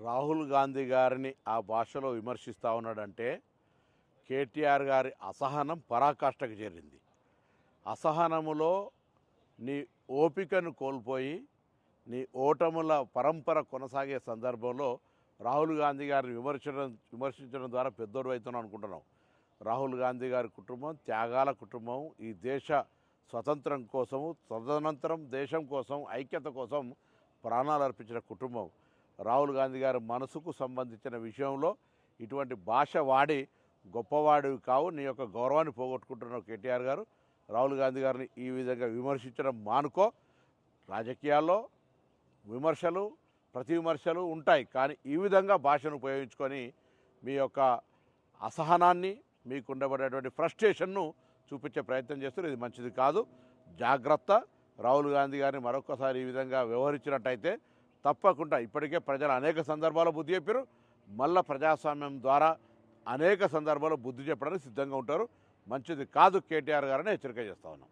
రాహుల్ గాంధీ గారిని ఆ భాషలో విమర్శిస్తూ ఉన్నాడంటే కేటీఆర్ గారి అసహనం పరాకాష్ఠకు చేరింది. అసహనములో నీ ఓపికను కోల్పోయి నీ ఓటముల పరంపర కొనసాగే సందర్భంలో రాహుల్ గాంధీ గారిని విమర్శించడం ద్వారా పెద్దోడు అవుతున్నాం అనుకుంటున్నాం. రాహుల్ గాంధీ గారి కుటుంబం త్యాగాల కుటుంబం. ఈ దేశ స్వతంత్రం కోసము, తదనంతరం దేశం కోసం, ఐక్యత కోసం ప్రాణాలు అర్పించిన కుటుంబం. రాహుల్ గాంధీ గారి మనసుకు సంబంధించిన విషయంలో ఇటువంటి భాష వాడి గొప్పవాడివి కావు, నీ యొక్క గౌరవాన్ని పోగొట్టుకుంటున్నావు కేటీఆర్ గారు. రాహుల్ గాంధీ గారిని ఈ విధంగా విమర్శించడం మానుకో. రాజకీయాల్లో విమర్శలు, ప్రతి విమర్శలు ఉంటాయి, కానీ ఈ విధంగా భాషను ఉపయోగించుకొని మీ యొక్క అసహనాన్ని, మీకు ఉండబడేటువంటి ఫ్రస్ట్రేషన్ను చూపించే ప్రయత్నం చేస్తారు. ఇది మంచిది కాదు, జాగ్రత్త. రాహుల్ గాంధీ గారిని మరొకసారి ఈ విధంగా వ్యవహరించినట్టయితే తప్పకుండా ఇప్పటికే ప్రజలు అనేక సందర్భాల్లో బుద్ధి చెప్పారు, మళ్ళా ప్రజాస్వామ్యం ద్వారా అనేక సందర్భాల్లో బుద్ధి చెప్పడానికి సిద్ధంగా ఉంటారు. మంచిది కాదు కేటీఆర్ గారని హెచ్చరిక చేస్తా ఉన్నాం.